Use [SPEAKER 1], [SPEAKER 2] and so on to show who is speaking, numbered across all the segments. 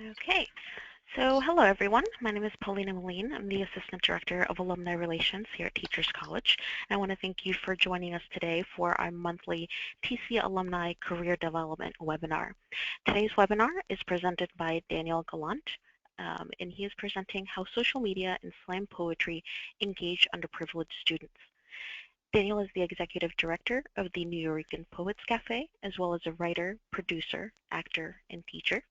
[SPEAKER 1] Okay, so hello everyone. My name is Paulina Moline. I'm the Assistant Director of Alumni Relations here at Teachers College. I want to thank you for joining us today for our monthly TC Alumni Career Development webinar. Today's webinar is presented by Daniel Gallant, and he is presenting how social media and slam poetry engage underprivileged students. Daniel is the Executive Director of the Nuyorican Poets Cafe, as well as a writer, producer, actor, and teacher.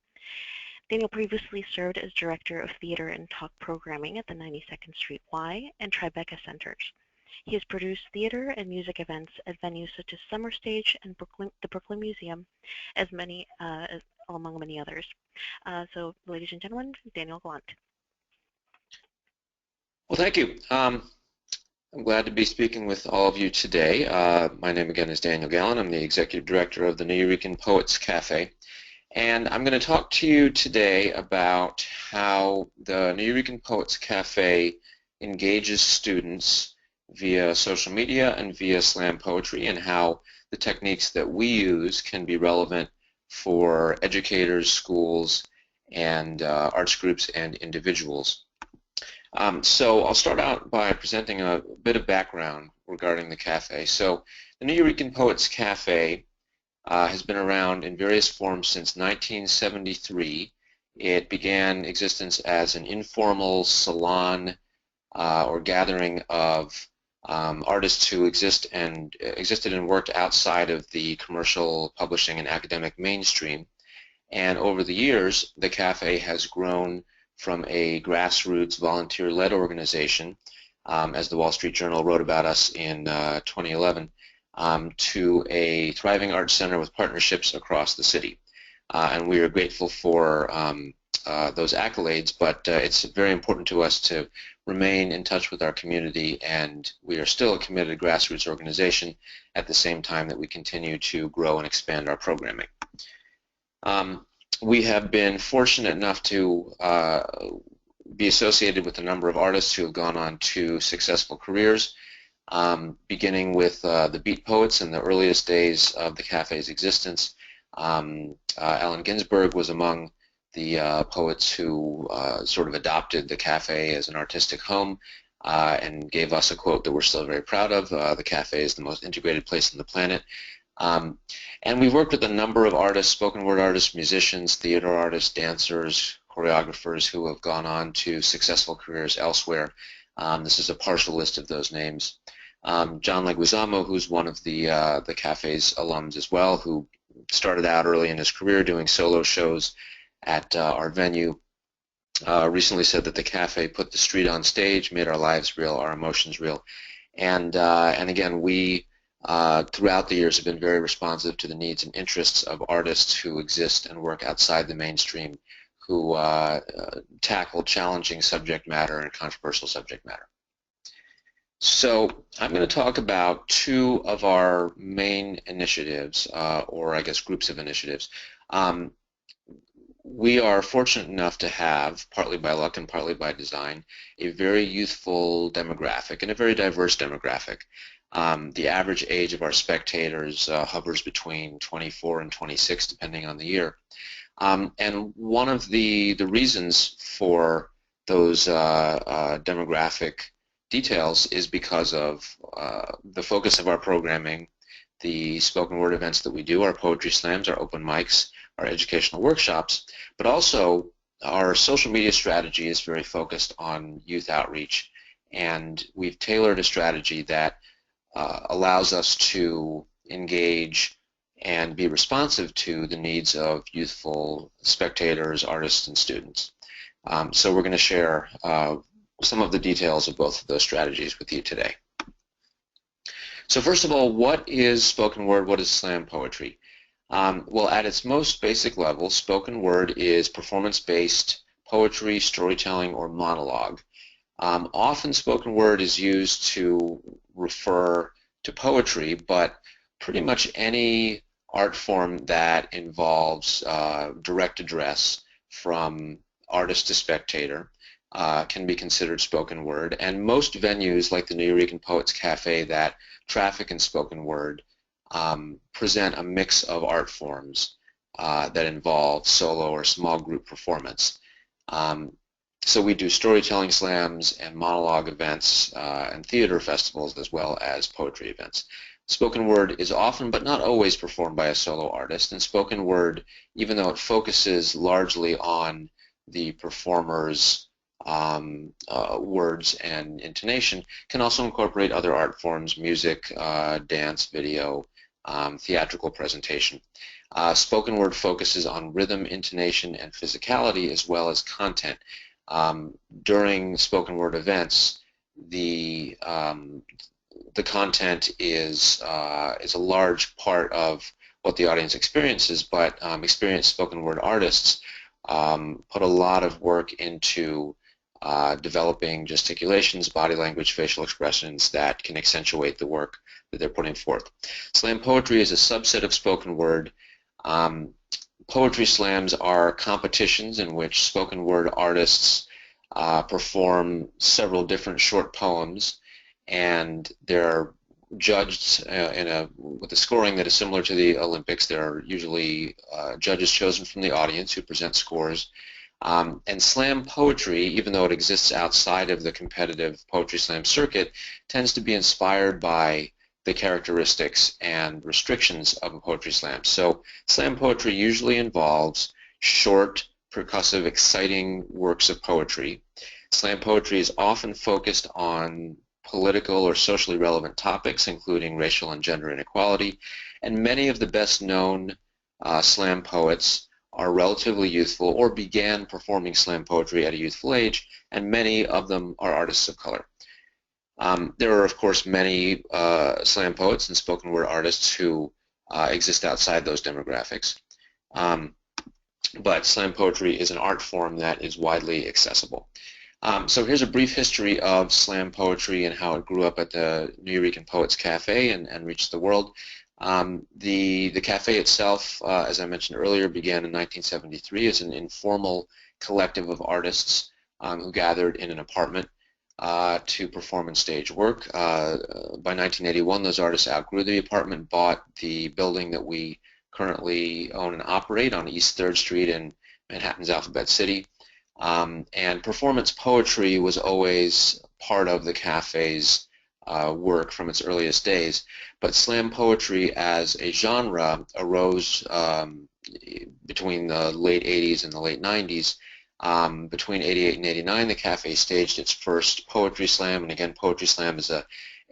[SPEAKER 1] Daniel previously served as Director of Theater and Talk Programming at the 92nd Street Y and Tribeca Centers. He has produced theater and music events at venues such as Summerstage and the Brooklyn Museum, among many others. So, ladies and gentlemen, Daniel Gallant.
[SPEAKER 2] Well, thank you. I'm glad to be speaking with all of you today. My name again is Daniel Gallant. I'm the Executive Director of the Nuyorican Poets Cafe. And I'm going to talk to you today about how the Nuyorican Poets Cafe engages students via social media and via slam poetry, and how the techniques that we use can be relevant for educators, schools, and arts groups and individuals. So I'll start out by presenting a bit of background regarding the cafe. So the Nuyorican Poets Cafe has been around in various forms since 1973. It began existence as an informal salon or gathering of artists who existed and worked outside of the commercial publishing and academic mainstream. And over the years, the cafe has grown from a grassroots volunteer-led organization, as the Wall Street Journal wrote about us in 2011, to a thriving arts center with partnerships across the city. And we are grateful for those accolades, but it's very important to us to remain in touch with our community, and we are still a committed grassroots organization at the same time that we continue to grow and expand our programming. We have been fortunate enough to be associated with a number of artists who have gone on to successful careers, beginning with the Beat Poets in the earliest days of the cafe's existence. Allen Ginsberg was among the poets who sort of adopted the cafe as an artistic home and gave us a quote that we're still very proud of: the cafe is the most integrated place on the planet. And we've worked with a number of artists, spoken word artists, musicians, theater artists, dancers, choreographers who have gone on to successful careers elsewhere. This is a partial list of those names. John Leguizamo, who's one of the cafe's alums as well, who started out early in his career doing solo shows at our venue, recently said that the cafe put the street on stage, made our lives real, our emotions real. And again, we throughout the years have been very responsive to the needs and interests of artists who exist and work outside the mainstream, who tackle challenging subject matter and controversial subject matter. So I'm going to talk about two of our main initiatives, or I guess groups of initiatives. We are fortunate enough to have, partly by luck and partly by design, a very youthful demographic and a very diverse demographic. The average age of our spectators hovers between 24 and 26, depending on the year. And one of the reasons for those demographic details is because of the focus of our programming, the spoken word events that we do, our poetry slams, our open mics, our educational workshops, but also our social media strategy is very focused on youth outreach, and we've tailored a strategy that allows us to engage and be responsive to the needs of youthful spectators, artists, and students. So we're going to share some of the details of both of those strategies with you today. So first of all, what is spoken word? What is slam poetry? Well, at its most basic level, spoken word is performance-based poetry, storytelling, or monologue. Often spoken word is used to refer to poetry, but pretty much any art form that involves direct address from artist to spectator can be considered spoken word, and most venues like the Nuyorican Poets Cafe that traffic in spoken word present a mix of art forms. that involve solo or small group performance. So we do storytelling slams and monologue events and theater festivals as well as poetry events. Spoken word is often but not always performed by a solo artist, and spoken word, even though it focuses largely on the performer's words and intonation, can also incorporate other art forms, music, dance, video, theatrical presentation. Spoken word focuses on rhythm, intonation, and physicality as well as content. During spoken word events, the content is a large part of what the audience experiences, but experienced spoken word artists put a lot of work into developing gesticulations, body language, facial expressions that can accentuate the work that they're putting forth. Slam poetry is a subset of spoken word. Poetry slams are competitions in which spoken word artists perform several different short poems, and they're judged with a scoring that is similar to the Olympics. There are usually judges chosen from the audience who present scores. And slam poetry, even though it exists outside of the competitive poetry slam circuit, tends to be inspired by the characteristics and restrictions of a poetry slam. So slam poetry usually involves short, percussive, exciting works of poetry. Slam poetry is often focused on political or socially relevant topics, including racial and gender inequality, and many of the best known slam poets are relatively youthful or began performing slam poetry at a youthful age, and many of them are artists of color. There are, of course, many slam poets and spoken word artists who exist outside those demographics. But slam poetry is an art form that is widely accessible. So here's a brief history of slam poetry and how it grew up at the Nuyorican Poets Cafe and reached the world. The cafe itself, as I mentioned earlier, began in 1973 as an informal collective of artists who gathered in an apartment to perform and stage work. By 1981, those artists outgrew the apartment, bought the building that we currently own and operate on East 3rd Street in Manhattan's Alphabet City. And performance poetry was always part of the cafe's work from its earliest days, but slam poetry as a genre arose between the late 80s and the late 90s. Between 88 and 89, the cafe staged its first poetry slam, and again, poetry slam is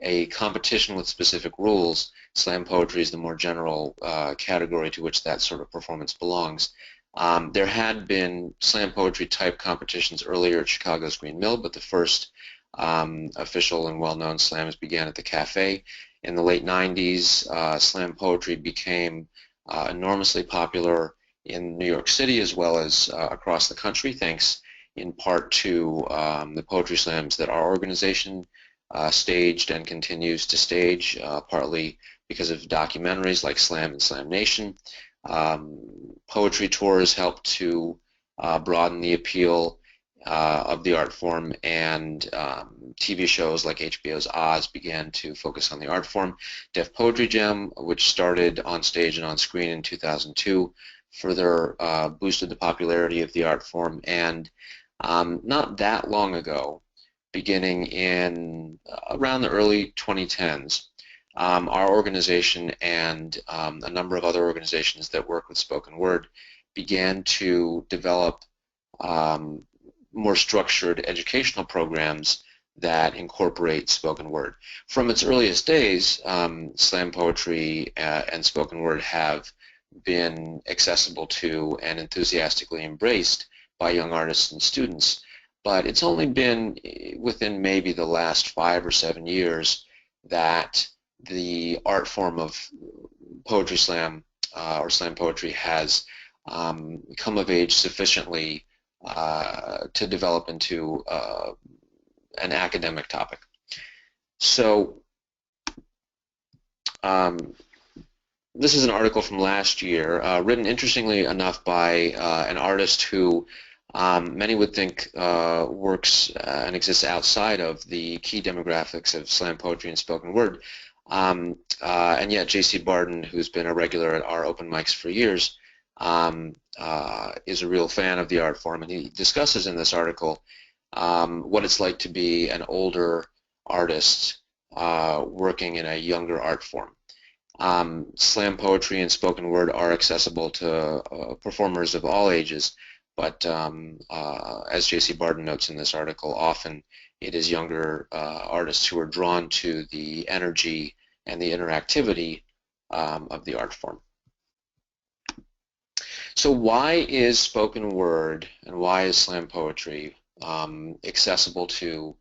[SPEAKER 2] a competition with specific rules. Slam poetry is the more general category to which that sort of performance belongs. There had been slam poetry type competitions earlier at Chicago's Green Mill, but the first official and well-known slams began at the cafe. In the late 90s, slam poetry became enormously popular in New York City as well as across the country, thanks in part to the poetry slams that our organization staged and continues to stage, partly because of documentaries like Slam and Slam Nation. Poetry tours helped to broaden the appeal of the art form, and TV shows like HBO's Oz began to focus on the art form. Def Poetry Jam, which started on stage and on screen in 2002, further boosted the popularity of the art form. And not that long ago, beginning in around the early 2010s, our organization and a number of other organizations that work with spoken word began to develop more structured educational programs that incorporate spoken word. From its earliest days, slam poetry and spoken word have been accessible to and enthusiastically embraced by young artists and students, but it's only been within maybe the last 5 or 7 years that the art form of poetry slam or slam poetry has come of age sufficiently to develop into an academic topic. So this is an article from last year, written interestingly enough by an artist who many would think works and exists outside of the key demographics of slam poetry and spoken word. And yet J.C. Barden, who's been a regular at our open mics for years, is a real fan of the art form, and he discusses in this article what it's like to be an older artist working in a younger art form. Slam poetry and spoken word are accessible to performers of all ages, but as J.C. Barden notes in this article, often it is younger artists who are drawn to the energy and the interactivity of the art form. So why is spoken word and why is slam poetry accessible to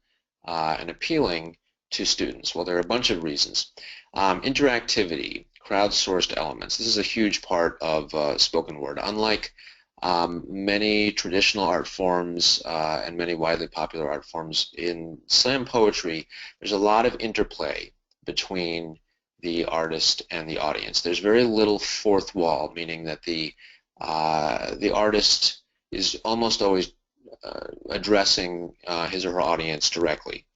[SPEAKER 2] and appealing to students? Well, there are a bunch of reasons. Interactivity, crowdsourced elements. This is a huge part of spoken word. Unlike many traditional art forms and many widely popular art forms, in slam poetry, there's a lot of interplay between the artist and the audience. There's very little fourth wall, meaning that the artist is almost always addressing his or her audience directly.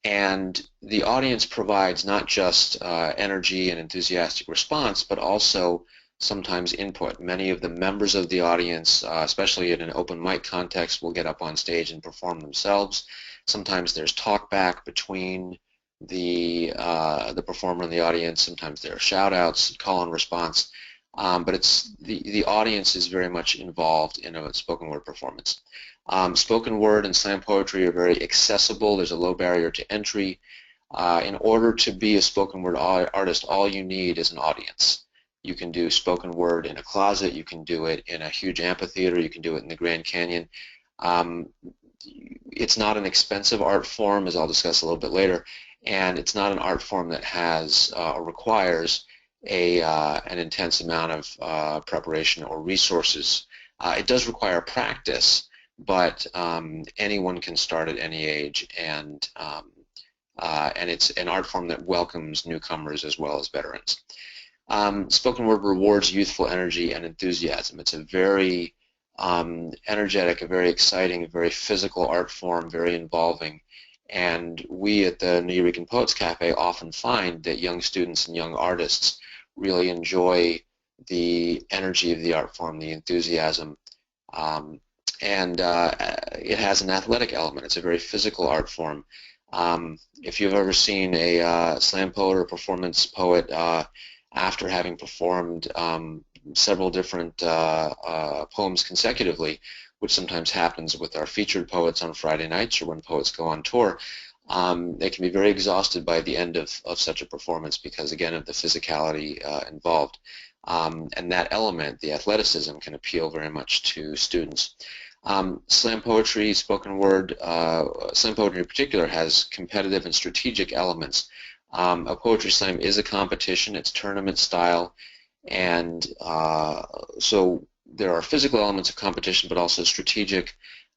[SPEAKER 2] And the audience provides not just energy and enthusiastic response, but also sometimes input. Many of the members of the audience, especially in an open mic context, will get up on stage and perform themselves. Sometimes there's talk back between the performer and the audience. Sometimes there are shout outs, call and response. But it's the audience is very much involved in a spoken word performance. Spoken word and slam poetry are very accessible. There's a low barrier to entry. In order to be a spoken word artist, all you need is an audience. You can do spoken word in a closet. You can do it in a huge amphitheater. You can do it in the Grand Canyon. It's not an expensive art form, as I'll discuss a little bit later, and it's not an art form that has or requires an intense amount of preparation or resources. It does require practice, but anyone can start at any age, and it's an art form that welcomes newcomers as well as veterans. Spoken word rewards youthful energy and enthusiasm. It's a very energetic, a very exciting, a very physical art form, very involving. And we at the Nuyorican Poets Cafe often find that young students and young artists really enjoy the energy of the art form, the enthusiasm, and it has an athletic element. It's a very physical art form. If you've ever seen a slam poet or performance poet after having performed several different poems consecutively, which sometimes happens with our featured poets on Friday nights or when poets go on tour, they can be very exhausted by the end of such a performance because, again, of the physicality involved. And that element, the athleticism, can appeal very much to students. Slam poetry, spoken word, slam poetry in particular has competitive and strategic elements. A poetry slam is a competition, it's tournament style, and so there are physical elements of competition, but also strategic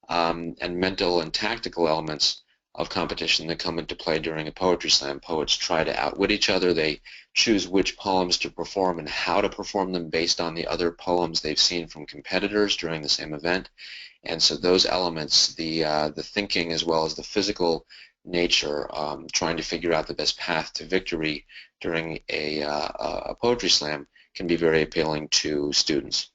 [SPEAKER 2] and mental and tactical elements of competition that come into play during a poetry slam. Poets try to outwit each other. They choose which poems to perform and how to perform them based on the other poems they've seen from competitors during the same event. And so those elements, the thinking as well as the physical nature, trying to figure out the best path to victory during a poetry slam can be very appealing to students.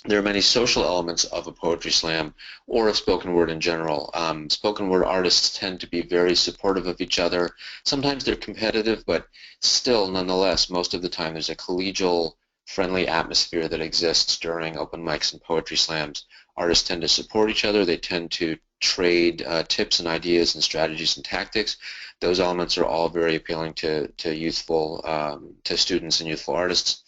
[SPEAKER 2] There are many social elements of a poetry slam or of spoken word in general. Spoken word artists tend to be very supportive of each other. Sometimes they're competitive, but still, nonetheless, most of the time there's a collegial, friendly atmosphere that exists during open mics and poetry slams. Artists tend to support each other. They tend to trade tips and ideas and strategies and tactics. Those elements are all very appealing to students and youthful artists.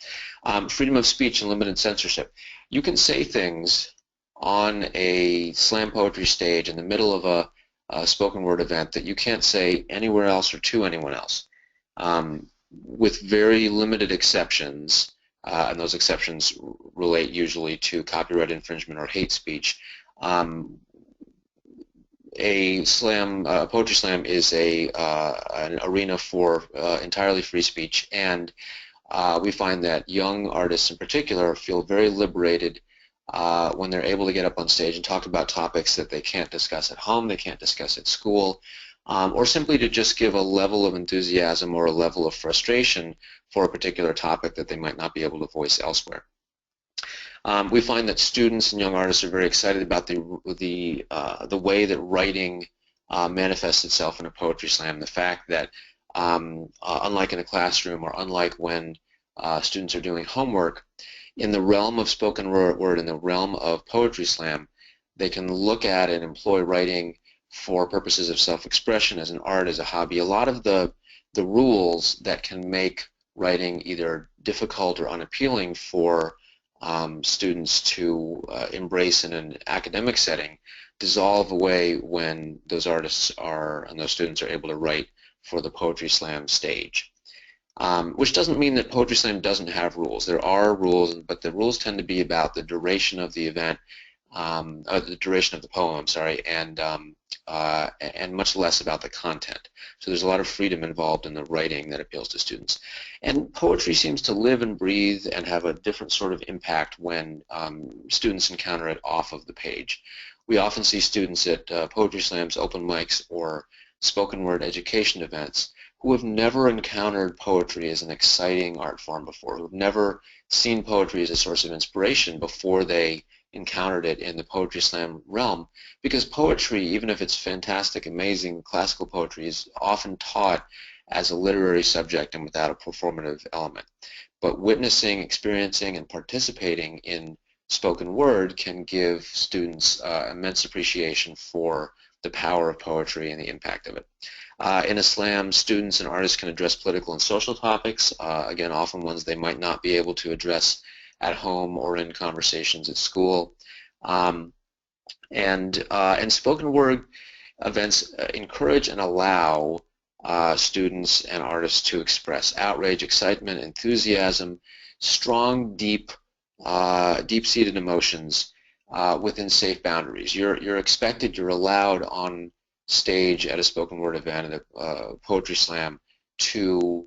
[SPEAKER 2] Freedom of speech and limited censorship. You can say things on a slam poetry stage in the middle of a spoken word event that you can't say anywhere else or to anyone else, with very limited exceptions, and those exceptions relate usually to copyright infringement or hate speech. A poetry slam is an arena for entirely free speech, and we find that young artists in particular feel very liberated when they're able to get up on stage and talk about topics that they can't discuss at home, they can't discuss at school, or simply to just give a level of enthusiasm or a level of frustration for a particular topic that they might not be able to voice elsewhere. We find that students and young artists are very excited about the way that writing manifests itself in a poetry slam. The fact that unlike in a classroom or unlike when students are doing homework, in the realm of spoken word, in the realm of poetry slam, they can look at and employ writing for purposes of self-expression, as an art, as a hobby. A lot of the rules that can make writing either difficult or unappealing for students to embrace in an academic setting dissolve away when those artists are and those students are able to write for the Poetry Slam stage. Which doesn't mean that Poetry Slam doesn't have rules. There are rules, but the rules tend to be about the duration of the event, the duration of the poem, I'm sorry, and much less about the content. So there's a lot of freedom involved in the writing that appeals to students. And poetry seems to live and breathe and have a different sort of impact when students encounter it off of the page. We often see students at poetry slams, open mics, or spoken word education events who have never encountered poetry as an exciting art form before, who have never seen poetry as a source of inspiration before they encountered it in the poetry slam realm, because poetry, even if it's fantastic, amazing classical poetry, is often taught as a literary subject and without a performative element. But witnessing, experiencing, and participating in spoken word can give students immense appreciation for the power of poetry and the impact of it. In a slam, students and artists can address political and social topics, again, often ones they might not be able to address at home or in conversations at school. And spoken word events encourage and allow students and artists to express outrage, excitement, enthusiasm, strong, deep-seated emotions within safe boundaries. You're expected, you're allowed on stage at a spoken word event, at a poetry slam, to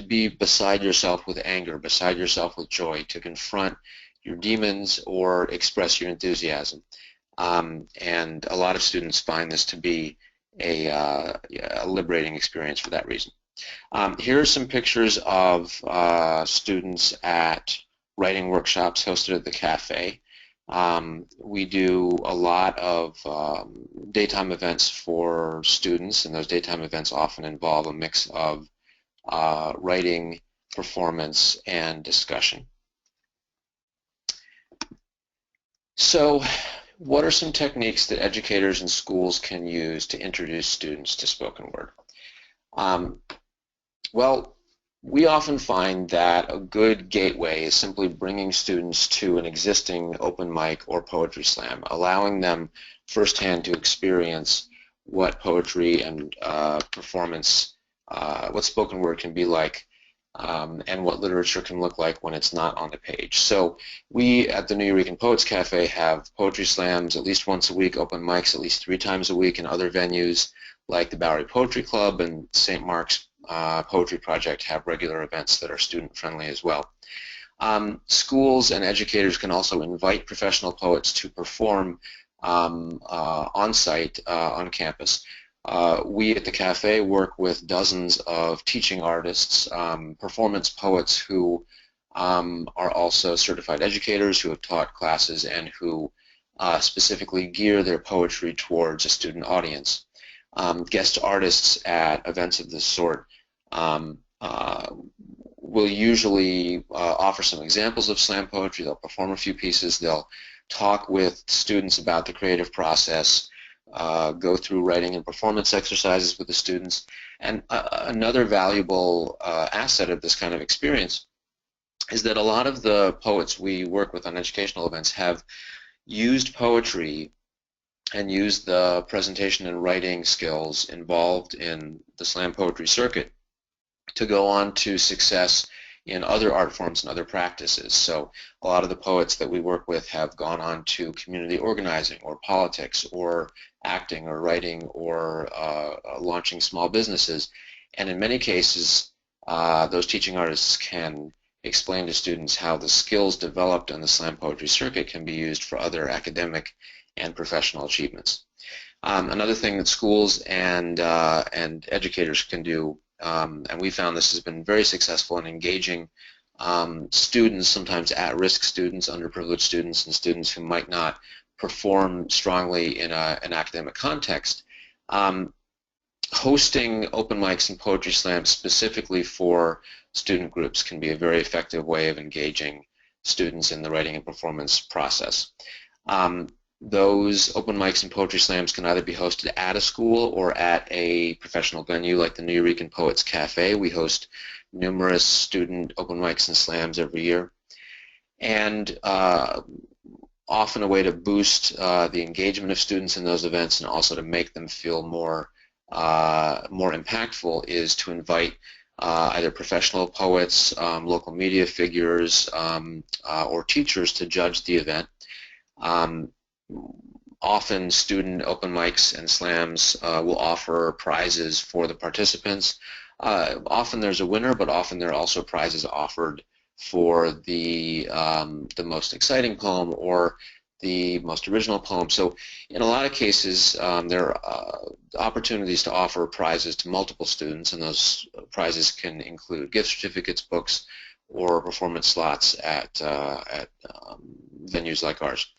[SPEAKER 2] be beside yourself with anger, beside yourself with joy, to confront your demons or express your enthusiasm. And a lot of students find this to be a liberating experience for that reason. Here are some pictures of students at writing workshops hosted at the cafe. We do a lot of daytime events for students, and those daytime events often involve a mix of writing, performance, and discussion. So, what are some techniques that educators and schools can use to introduce students to spoken word? Well, we often find that a good gateway is simply bringing students to an existing open mic or poetry slam, allowing them firsthand to experience what poetry and performance, what spoken word can be like, and what literature can look like when it's not on the page. So we at the Nuyorican Poets Cafe have poetry slams at least once a week, open mics at least 3 times a week, and other venues like the Bowery Poetry Club and St. Mark's Poetry Project have regular events that are student-friendly as well. Schools and educators can also invite professional poets to perform on-site, on campus. We at the cafe work with dozens of teaching artists, performance poets who are also certified educators, who have taught classes, and who specifically gear their poetry towards a student audience. Guest artists at events of this sort will usually offer some examples of slam poetry. They'll perform a few pieces. They'll talk with students about the creative process, go through writing and performance exercises with the students. And another valuable asset of this kind of experience is that a lot of the poets we work with on educational events have used poetry and used the presentation and writing skills involved in the slam poetry circuit to go on to success in other art forms and other practices. So a lot of the poets that we work with have gone on to community organizing or politics or acting or writing or launching small businesses. And in many cases, those teaching artists can explain to students how the skills developed in the slam poetry circuit can be used for other academic and professional achievements. Another thing that schools and educators can do, and we found this has been very successful in engaging students, sometimes at-risk students, underprivileged students, and students who might not perform strongly in an academic context. Hosting open mics and poetry slams specifically for student groups can be a very effective way of engaging students in the writing and performance process. Those open mics and poetry slams can either be hosted at a school or at a professional venue like the Nuyorican Poets Cafe. We host numerous student open mics and slams every year. And often a way to boost the engagement of students in those events and also to make them feel more impactful is to invite either professional poets, local media figures, or teachers to judge the event. Often student open mics and slams will offer prizes for the participants. Often there's a winner, but often there are also prizes offered for the most exciting poem or the most original poem. So in a lot of cases, there are opportunities to offer prizes to multiple students, and those prizes can include gift certificates, books, or performance slots at venues like ours.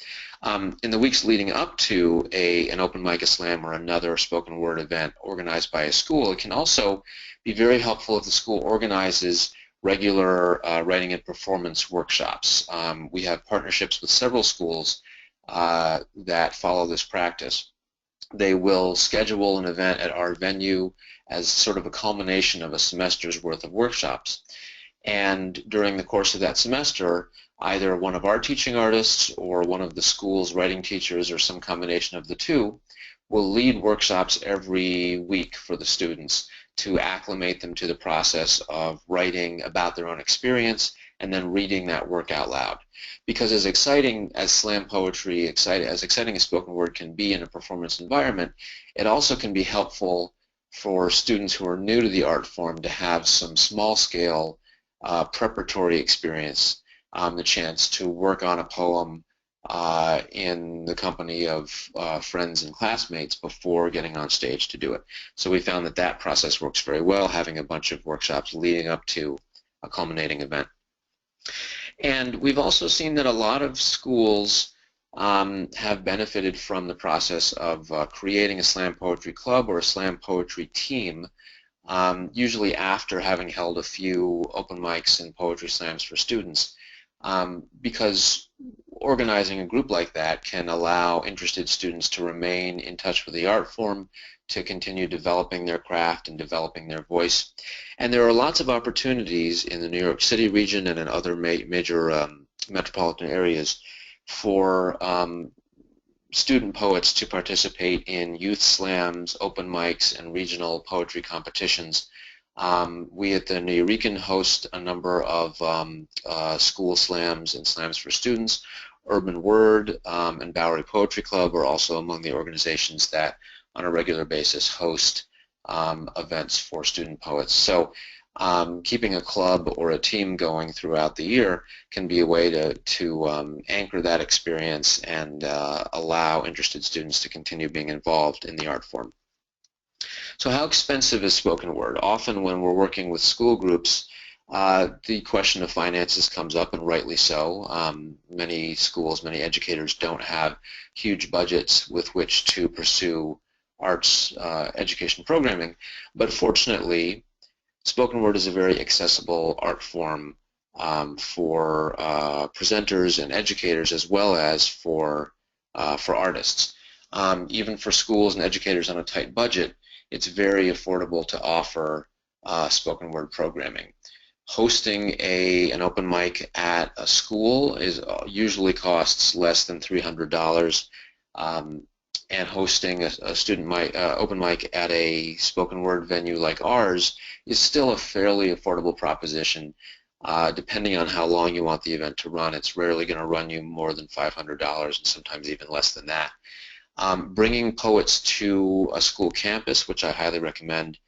[SPEAKER 2] In the weeks leading up to an open mic, a slam, or another spoken word event organized by a school, it can also be very helpful if the school organizes regular writing and performance workshops. We have partnerships with several schools that follow this practice. They will schedule an event at our venue as sort of a culmination of a semester's worth of workshops. And during the course of that semester, either one of our teaching artists or one of the school's writing teachers or some combination of the two will lead workshops every week for the students to acclimate them to the process of writing about their own experience and then reading that work out loud. Because as exciting as slam poetry, as exciting as spoken word can be in a performance environment, it also can be helpful for students who are new to the art form to have some small-scale preparatory experience, the chance to work on a poem in the company of friends and classmates before getting on stage to do it. So we found that that process works very well, having a bunch of workshops leading up to a culminating event. And we've also seen that a lot of schools have benefited from the process of creating a slam poetry club or a slam poetry team, usually after having held a few open mics and poetry slams for students, because organizing a group like that can allow interested students to remain in touch with the art form, to continue developing their craft and developing their voice. And there are lots of opportunities in the New York City region and in other major metropolitan areas for student poets to participate in youth slams, open mics, and regional poetry competitions. We at the Nuyorican host a number of school slams and slams for students. Urban Word and Bowery Poetry Club are also among the organizations that on a regular basis host events for student poets. So keeping a club or a team going throughout the year can be a way to anchor that experience and allow interested students to continue being involved in the art form. So how expensive is spoken word? Often when we're working with school groups, the question of finances comes up, and rightly so. Many schools, many educators don't have huge budgets with which to pursue arts education programming, but fortunately spoken word is a very accessible art form for presenters and educators as well as for artists. Even for schools and educators on a tight budget, it's very affordable to offer spoken word programming. Hosting an open mic at a school usually costs less than $300. And hosting a student open mic at a spoken word venue like ours is still a fairly affordable proposition. Depending on how long you want the event to run, it's rarely going to run you more than $500 and sometimes even less than that. Bringing poets to a school campus, which I highly recommend,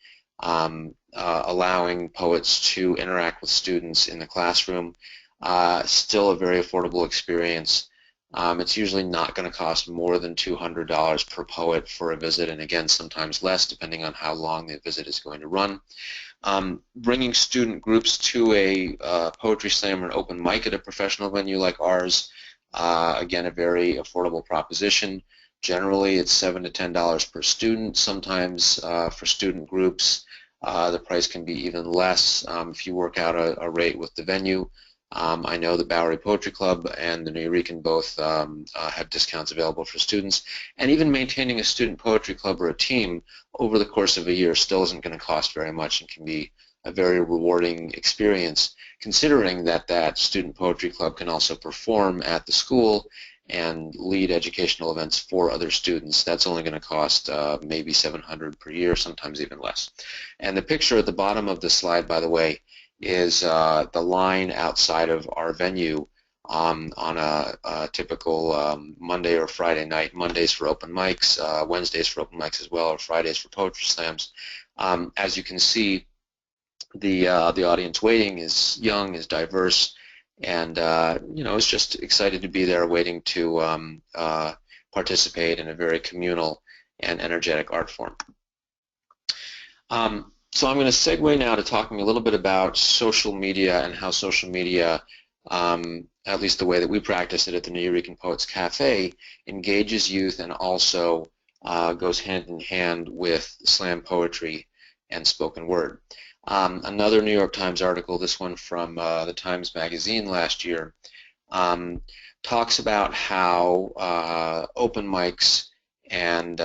[SPEAKER 2] allowing poets to interact with students in the classroom, still a very affordable experience. It's usually not going to cost more than $200 per poet for a visit, and again, sometimes less, depending on how long the visit is going to run. Bringing student groups to a poetry slam or an open mic at a professional venue like ours, again, a very affordable proposition. Generally, it's $7 to $10 per student. Sometimes for student groups, the price can be even less if you work out a rate with the venue. I know the Bowery Poetry Club and the Nuyorican both have discounts available for students, and even maintaining a student poetry club or a team over the course of a year still isn't going to cost very much and can be a very rewarding experience, considering that that student poetry club can also perform at the school and lead educational events for other students. That's only going to cost maybe $700 per year, sometimes even less. And the picture at the bottom of the slide, by the way, is the line outside of our venue on a typical Monday or Friday night. Mondays for open mics, Wednesdays for open mics as well, or Fridays for poetry slams. As you can see, the audience waiting is young, is diverse, and is just excited to be there, waiting to participate in a very communal and energetic art form. So I'm going to segue now to talking a little bit about social media and how social media, at least the way that we practice it at the Nuyorican Poets Cafe, engages youth and also goes hand in hand with slam poetry and spoken word. Another New York Times article, this one from the Times Magazine last year, talks about how open mics and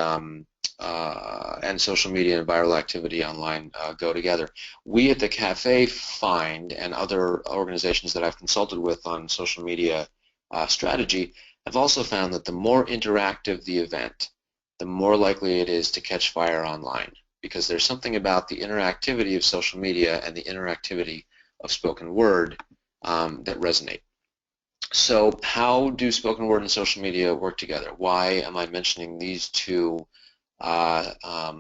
[SPEAKER 2] social media and viral activity online go together. We at the cafe find, and other organizations that I've consulted with on social media strategy, have also found that the more interactive the event, the more likely it is to catch fire online, because there's something about the interactivity of social media and the interactivity of spoken word that resonate. So how do spoken word and social media work together? Why am I mentioning these two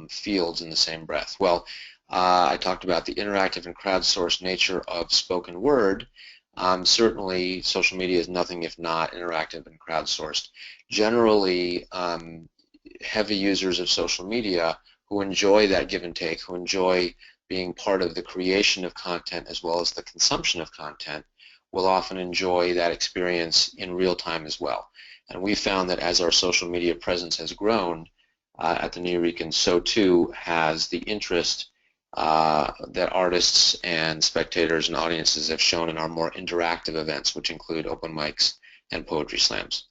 [SPEAKER 2] fields in the same breath? Well, I talked about the interactive and crowdsourced nature of spoken word. Certainly, social media is nothing if not interactive and crowdsourced. Generally, heavy users of social media who enjoy that give and take, who enjoy being part of the creation of content as well as the consumption of content, will often enjoy that experience in real time as well. And we found that as our social media presence has grown at the Nuyorican, so too has the interest that artists and spectators and audiences have shown in our more interactive events, which include open mics and poetry slams.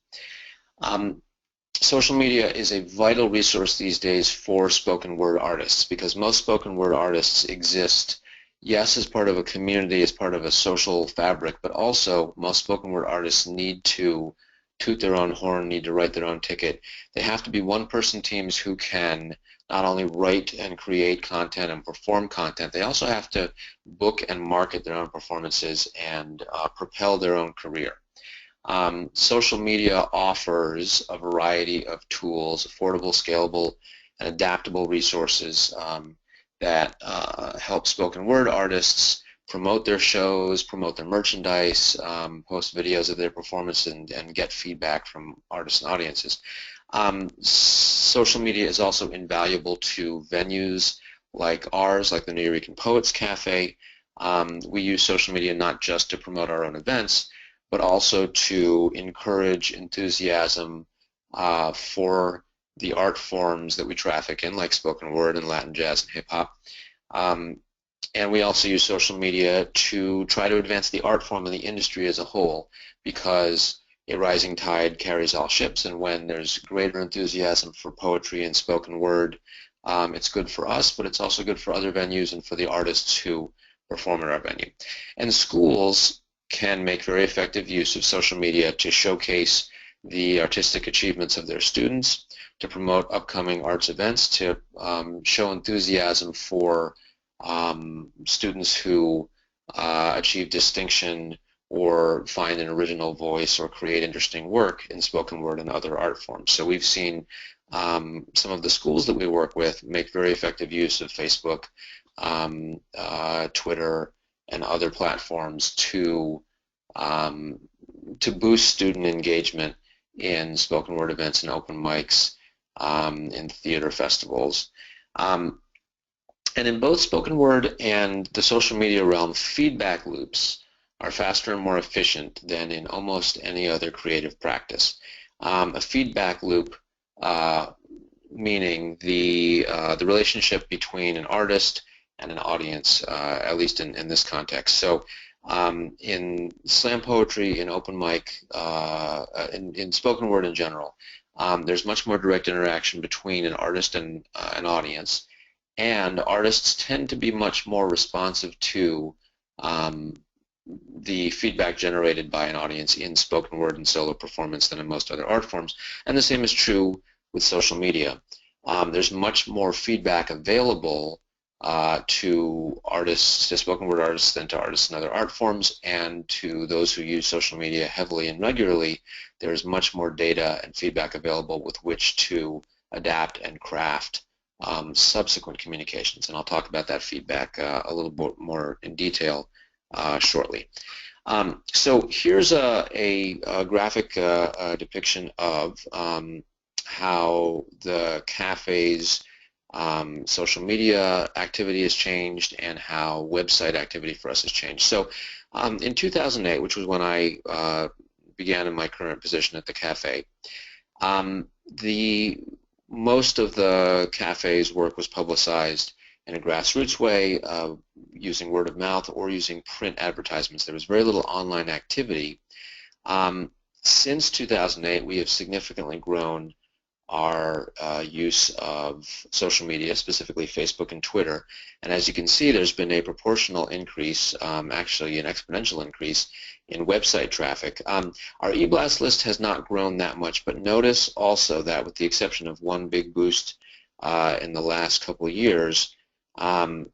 [SPEAKER 2] Social media is a vital resource these days for spoken word artists, because most spoken word artists exist, yes, as part of a community, as part of a social fabric, but also most spoken word artists need to toot their own horn, need to write their own ticket. They have to be one-person teams who can not only write and create content and perform content, they also have to book and market their own performances and propel their own career. Social media offers a variety of tools, affordable, scalable, and adaptable resources that help spoken word artists promote their shows, promote their merchandise, post videos of their performance, and get feedback from artists and audiences. Social media is also invaluable to venues like ours, like the Nuyorican Poets Cafe. We use social media not just to promote our own events, but also to encourage enthusiasm for the art forms that we traffic in, like spoken word and Latin jazz and hip-hop. And we also use social media to try to advance the art form and the industry as a whole, because a rising tide carries all ships, and when there's greater enthusiasm for poetry and spoken word, it's good for us, but it's also good for other venues and for the artists who perform at our venue. And schools can make very effective use of social media to showcase the artistic achievements of their students, to promote upcoming arts events, to show enthusiasm for students who achieve distinction or find an original voice or create interesting work in spoken word and other art forms. So we've seen some of the schools that we work with make very effective use of Facebook, Twitter, and other platforms to boost student engagement in spoken word events and open mics, in theater festivals. And in both spoken word and the social media realm, feedback loops are faster and more efficient than in almost any other creative practice. A feedback loop meaning the relationship between an artist and an audience, at least in this context. So in slam poetry, in open mic, in spoken word in general, there's much more direct interaction between an artist and an audience, and artists tend to be much more responsive to the feedback generated by an audience in spoken word and solo performance than in most other art forms. And the same is true with social media. There's much more feedback available to artists, to spoken word artists, than to artists in other art forms, and to those who use social media heavily and regularly, there's much more data and feedback available with which to adapt and craft subsequent communications. And I'll talk about that feedback a little bit more in detail shortly. So here's a graphic depiction of how the cafe's social media activity has changed and how website activity for us has changed. So in 2008, which was when I began in my current position at the cafe, most of the cafe's work was publicized in a grassroots way, using word of mouth or using print advertisements. There was very little online activity. Since 2008, we have significantly grown our use of social media, specifically Facebook and Twitter. And as you can see, there's been a proportional increase, actually an exponential increase, in website traffic. Our eBlast list has not grown that much, but notice also that with the exception of one big boost in the last couple of years, the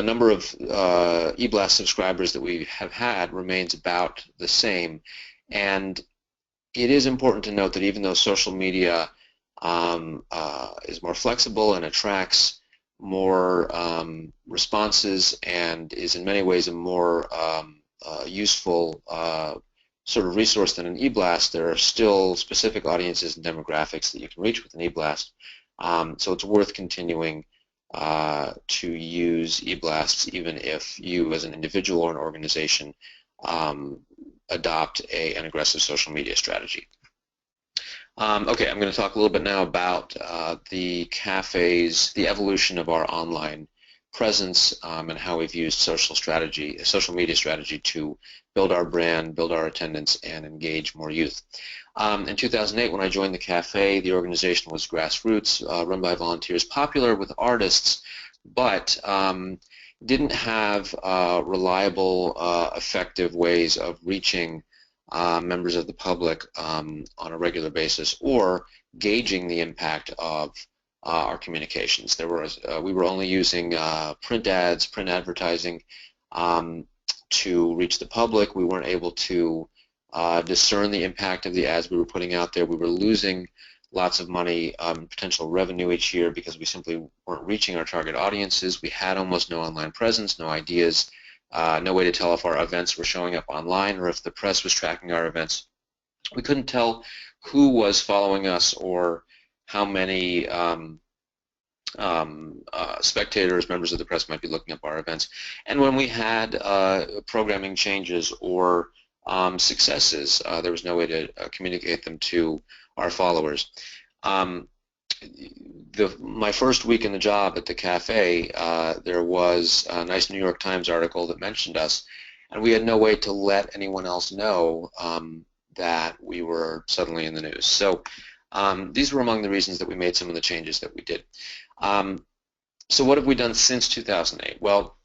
[SPEAKER 2] number of eBlast subscribers that we have had remains about the same. And it is important to note that even though social media is more flexible and attracts more responses and is in many ways a more useful sort of resource than an eBlast, there are still specific audiences and demographics that you can reach with an eBlast. So it's worth continuing to use eBlasts even if you as an individual or an organization adopt an aggressive social media strategy. Okay, I'm going to talk a little bit now about the evolution of our online presence and how we've used social media strategy to build our brand, build our attendance, and engage more youth. In 2008, when I joined the cafe, the organization was grassroots, run by volunteers, popular with artists, but didn't have reliable, effective ways of reaching members of the public on a regular basis or gauging the impact of our communications. We were only using print ads, print advertising to reach the public. We weren't able to discern the impact of the ads we were putting out there. We were losing lots of money, potential revenue each year because we simply weren't reaching our target audiences. We had almost no online presence, no ideas, no way to tell if our events were showing up online or if the press was tracking our events. We couldn't tell who was following us or how many spectators, members of the press might be looking up our events. And when we had programming changes or successes, there was no way to communicate them to our followers. My first week in the job at the cafe, there was a nice New York Times article that mentioned us, and we had no way to let anyone else know that we were suddenly in the news. So these were among the reasons that we made some of the changes that we did. So what have we done since 2008? Well,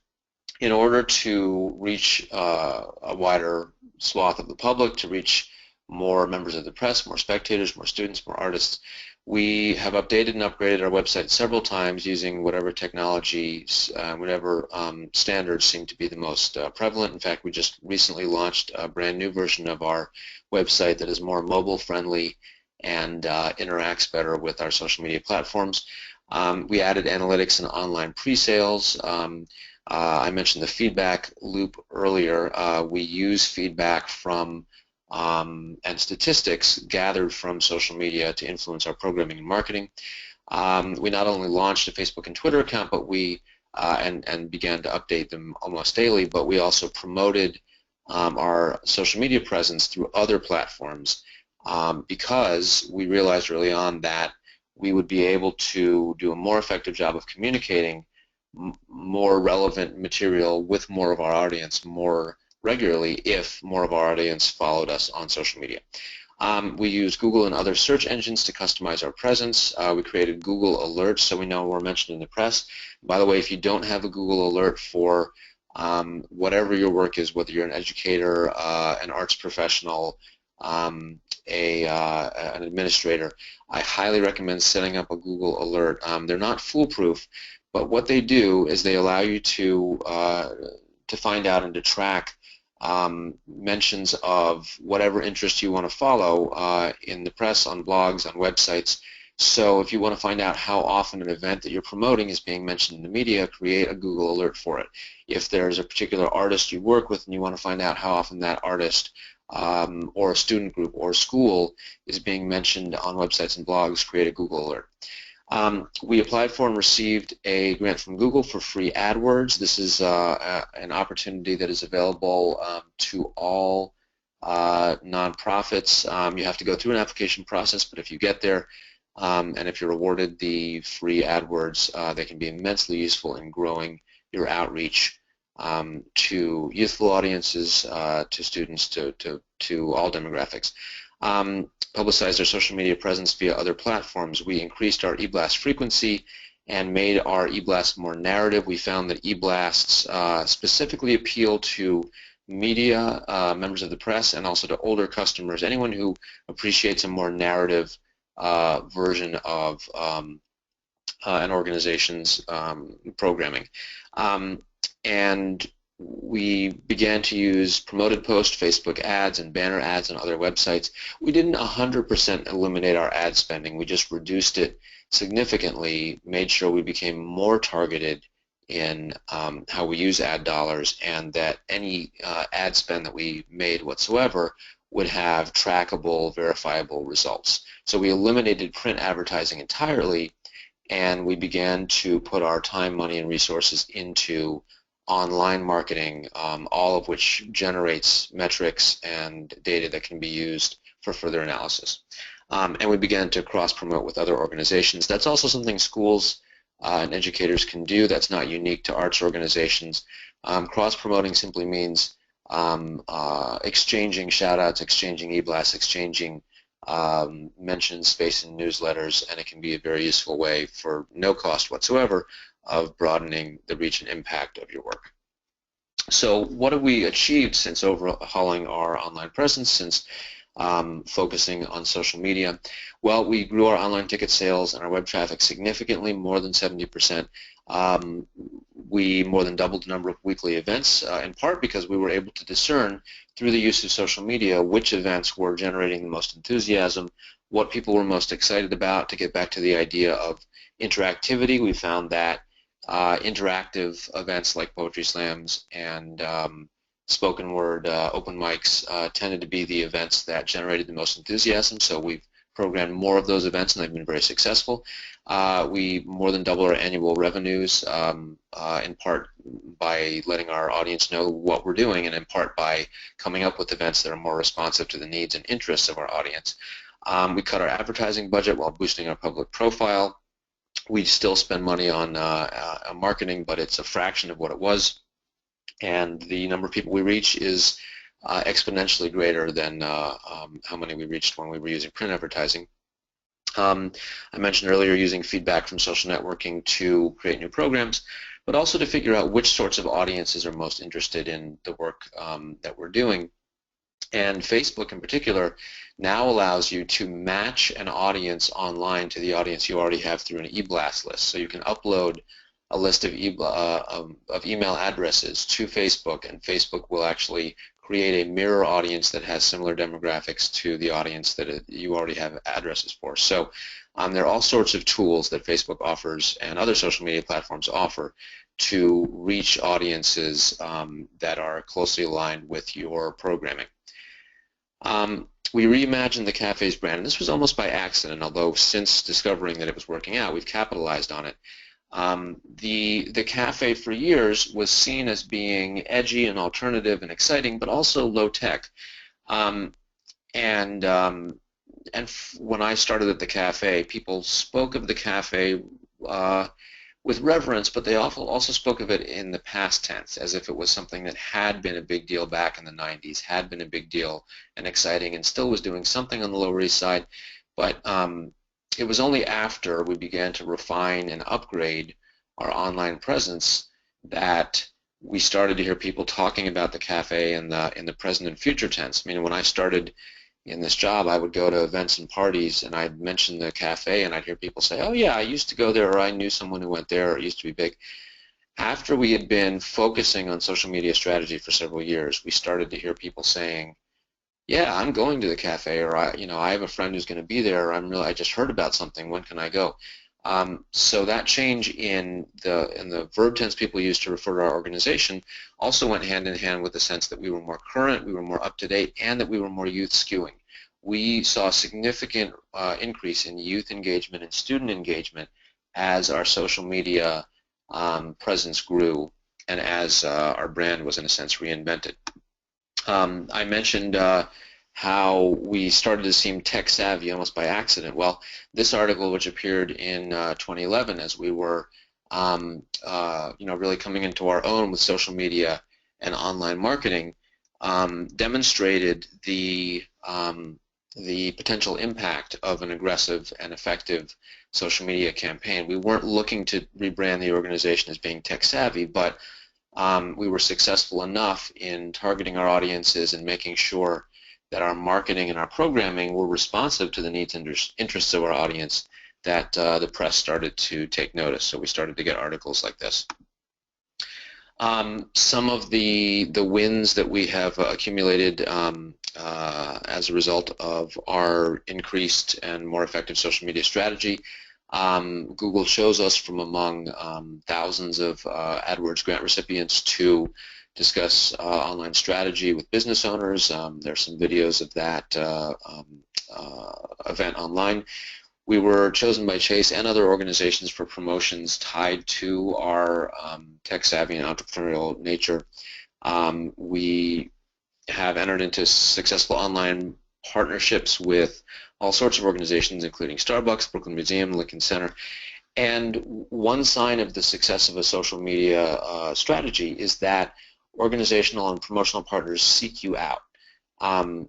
[SPEAKER 2] in order to reach a wider swath of the public, to reach more members of the press, more spectators, more students, more artists, we have updated and upgraded our website several times using whatever technologies, whatever standards seem to be the most prevalent. In fact, we just recently launched a brand new version of our website that is more mobile friendly and interacts better with our social media platforms. We added analytics and online pre-sales. I mentioned the feedback loop earlier. We use feedback from and statistics gathered from social media to influence our programming and marketing. We not only launched a Facebook and Twitter account, but we and began to update them almost daily, but we also promoted our social media presence through other platforms because we realized early on that we would be able to do a more effective job of communicating more relevant material with more of our audience more regularly if more of our audience followed us on social media. We use Google and other search engines to customize our presence. We created Google Alerts so we know we're mentioned in the press. By the way, if you don't have a Google Alert for whatever your work is, whether you're an educator, an arts professional, an administrator, I highly recommend setting up a Google Alert. They're not foolproof, but what they do is they allow you to find out and to track mentions of whatever interest you want to follow in the press, on blogs, on websites. So if you want to find out how often an event that you're promoting is being mentioned in the media, create a Google alert for it. If there's a particular artist you work with and you want to find out how often that artist or a student group or school is being mentioned on websites and blogs, create a Google alert. We applied for and received a grant from Google for free AdWords. This is an opportunity that is available to all nonprofits. You have to go through an application process, but if you get there and if you're awarded the free AdWords, they can be immensely useful in growing your outreach to youthful audiences, to students, to all demographics. Publicize our social media presence via other platforms. We increased our e-blast frequency and made our e-blasts more narrative. We found that e-blasts specifically appeal to media, members of the press, and also to older customers, anyone who appreciates a more narrative version of an organization's programming. And we began to use promoted post, Facebook ads, and banner ads on other websites. We didn't 100% eliminate our ad spending. We just reduced it significantly, made sure we became more targeted in how we use ad dollars, and that any ad spend that we made whatsoever would have trackable, verifiable results. So we eliminated print advertising entirely, and we began to put our time, money, and resources into online marketing, all of which generates metrics and data that can be used for further analysis. And we began to cross-promote with other organizations. That's also something schools and educators can do. That's not unique to arts organizations. Cross-promoting simply means exchanging shout-outs, exchanging e-blasts, exchanging mentions, space in newsletters, and it can be a very useful way for no cost whatsoever of broadening the reach and impact of your work. So what have we achieved since overhauling our online presence, since focusing on social media? Well, we grew our online ticket sales and our web traffic significantly, more than 70%. We more than doubled the number of weekly events, in part because we were able to discern through the use of social media which events were generating the most enthusiasm, what people were most excited about. To get back to the idea of interactivity, we found that interactive events like poetry slams and spoken word open mics tended to be the events that generated the most enthusiasm, so we've programmed more of those events and they've been very successful. We more than double our annual revenues, in part by letting our audience know what we're doing, and in part by coming up with events that are more responsive to the needs and interests of our audience. We cut our advertising budget while boosting our public profile. We still spend money on marketing, but it's a fraction of what it was, and the number of people we reach is exponentially greater than how many we reached when we were using print advertising. I mentioned earlier using feedback from social networking to create new programs, but also to figure out which sorts of audiences are most interested in the work that we're doing. And Facebook in particular now allows you to match an audience online to the audience you already have through an e-blast list. So you can upload a list of email addresses to Facebook, and Facebook will actually create a mirror audience that has similar demographics to the audience that you already have addresses for. So there are all sorts of tools that Facebook offers and other social media platforms offer to reach audiences that are closely aligned with your programming. we reimagined the cafe's brand, and this was almost by accident, although since discovering that it was working out, we've capitalized on it. The cafe for years was seen as being edgy and alternative and exciting, but also low tech. And when I started at the cafe, people spoke of the cafe with reverence, but they also spoke of it in the past tense, as if it was something that had been a big deal back in the 90s, had been a big deal and exciting, and still was doing something on the Lower East Side. But it was only after we began to refine and upgrade our online presence that we started to hear people talking about the cafe in the present and future tense. I mean, when I started in this job, I would go to events and parties, and I'd mention the cafe, and I'd hear people say, "Oh yeah, I used to go there," or "I knew someone who went there," or "It used to be big." After we had been focusing on social media strategy for several years, we started to hear people saying, "Yeah, I'm going to the cafe," or I have a friend who's going to be there," or I just heard about something. When can I go?" So that change in the verb tense people use to refer to our organization also went hand in hand with the sense that we were more current, we were more up to date, and that we were more youth skewing. We saw a significant increase in youth engagement and student engagement as our social media presence grew and as our brand was in a sense reinvented. I mentioned how we started to seem tech savvy almost by accident. Well, this article, which appeared in 2011 as we were really coming into our own with social media and online marketing, demonstrated the potential impact of an aggressive and effective social media campaign. We weren't looking to rebrand the organization as being tech savvy, but we were successful enough in targeting our audiences and making sure that our marketing and our programming were responsive to the needs and interests of our audience that the press started to take notice. So we started to get articles like this. Some of the wins that we have accumulated as a result of our increased and more effective social media strategy. Google chose us from among thousands of AdWords grant recipients to discuss online strategy with business owners. There's some videos of that event online. We were chosen by Chase and other organizations for promotions tied to our tech-savvy and entrepreneurial nature. We have entered into successful online partnerships with all sorts of organizations, including Starbucks, Brooklyn Museum, Lincoln Center. And one sign of the success of a social media strategy is that organizational and promotional partners seek you out.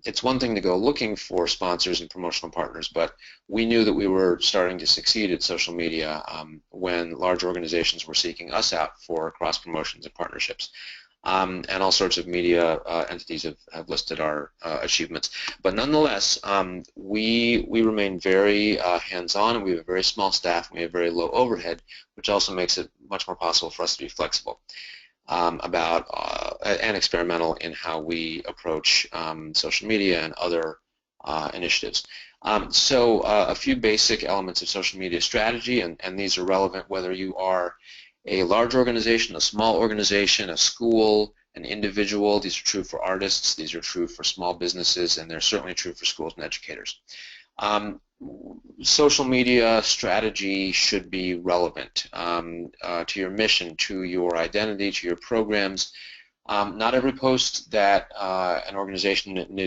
[SPEAKER 2] It's one thing to go looking for sponsors and promotional partners, but we knew that we were starting to succeed at social media when large organizations were seeking us out for cross promotions and partnerships. And all sorts of media entities have listed our achievements. But nonetheless, we remain very hands-on, and we have a very small staff, and we have very low overhead, which also makes it much more possible for us to be flexible and experimental in how we approach social media and other initiatives. So a few basic elements of social media strategy, and these are relevant whether you are a large organization, a small organization, a school, an individual. These are true for artists, these are true for small businesses, and they're certainly true for schools and educators. Social media strategy should be relevant to your mission, to your identity, to your programs. Not every post that an organization, an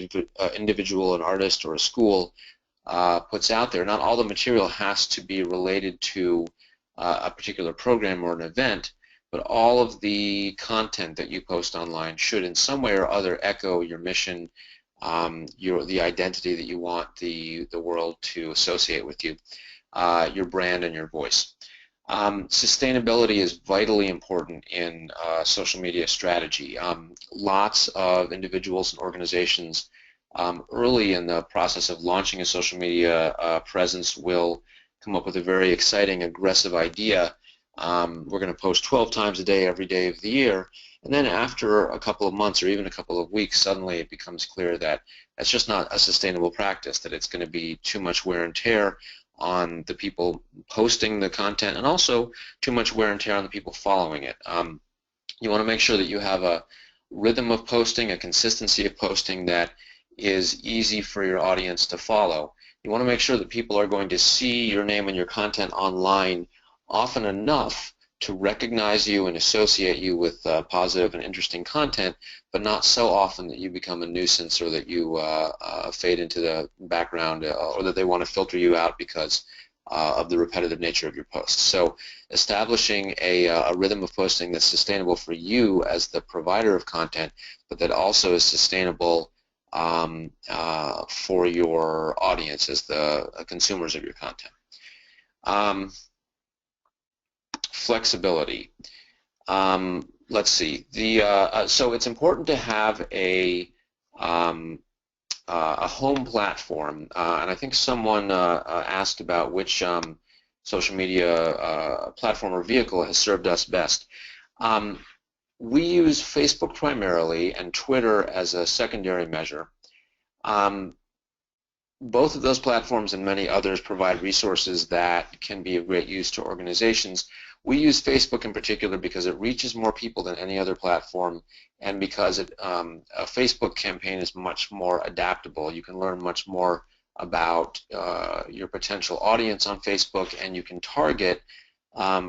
[SPEAKER 2] individual, an artist, or a school puts out there, not all the material has to be related to a particular program or an event, but all of the content that you post online should in some way or other echo your mission, the identity that you want the world to associate with you, your brand and your voice. Sustainability is vitally important in social media strategy. Lots of individuals and organizations early in the process of launching a social media presence will come up with a very exciting, aggressive idea. We're going to post 12 times a day every day of the year, and then after a couple of months or even a couple of weeks, suddenly it becomes clear that that's just not a sustainable practice, that it's going to be too much wear and tear on the people posting the content, and also too much wear and tear on the people following it. You want to make sure that you have a rhythm of posting, a consistency of posting that is easy for your audience to follow. You want to make sure that people are going to see your name and your content online often enough to recognize you and associate you with positive and interesting content, but not so often that you become a nuisance or that you fade into the background or that they want to filter you out because of the repetitive nature of your posts. So establishing a rhythm of posting that's sustainable for you as the provider of content, but that also is sustainable for your audience as the consumers of your content. Flexibility. Let's see. So it's important to have a home platform, and I think someone asked about which social media platform or vehicle has served us best. We use Facebook primarily and Twitter as a secondary measure. Both of those platforms and many others provide resources that can be of great use to organizations. We use Facebook in particular because it reaches more people than any other platform, and because a Facebook campaign is much more adaptable. You can learn much more about your potential audience on Facebook, and you can target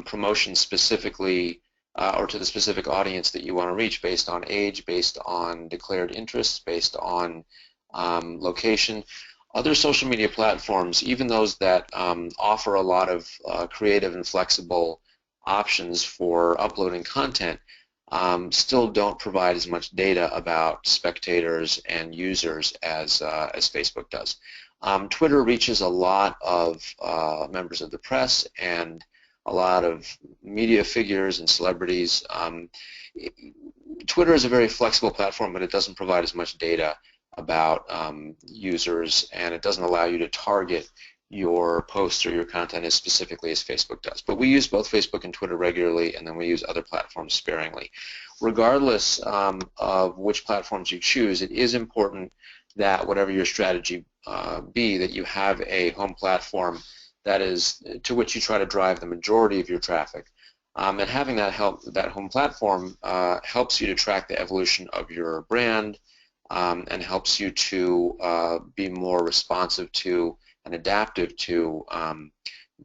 [SPEAKER 2] promotions specifically or to the specific audience that you want to reach based on age, based on declared interests, based on location. Other social media platforms, even those that offer a lot of creative and flexible options for uploading content, still don't provide as much data about spectators and users as Facebook does. Twitter reaches a lot of members of the press and a lot of media figures and celebrities. Twitter is a very flexible platform, but it doesn't provide as much data about users, and it doesn't allow you to target your posts or your content as specifically as Facebook does. But we use both Facebook and Twitter regularly, and then we use other platforms sparingly. Regardless of which platforms you choose, it is important that whatever your strategy be, that you have a home platform that is to which you try to drive the majority of your traffic. And having that home platform helps you to track the evolution of your brand, and helps you to be more responsive to and adaptive to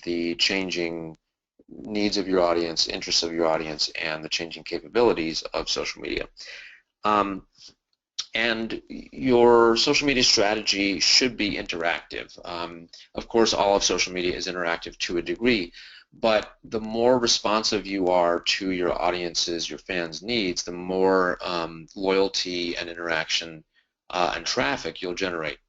[SPEAKER 2] the changing needs of your audience, interests of your audience, and the changing capabilities of social media. And your social media strategy should be interactive. Of course, all of social media is interactive to a degree, but the more responsive you are to your audience's, your fans' needs, the more loyalty and interaction and traffic you'll generate.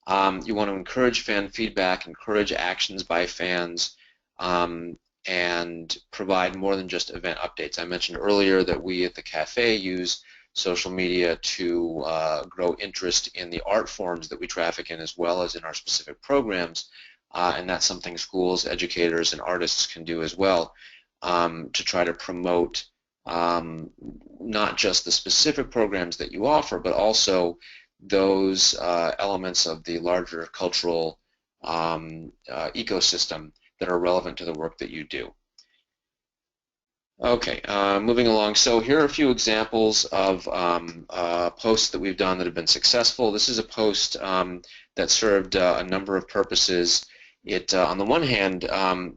[SPEAKER 2] You want to encourage fan feedback, encourage actions by fans, and provide more than just event updates. I mentioned earlier that we at the cafe use social media to grow interest in the art forms that we traffic in, as well as in our specific programs. And that's something schools, educators, and artists can do as well, to try to promote not just the specific programs that you offer, but also those elements of the larger cultural ecosystem that are relevant to the work that you do. Okay, moving along. So here are a few examples of posts that we've done that have been successful. This is a post that served a number of purposes. On the one hand,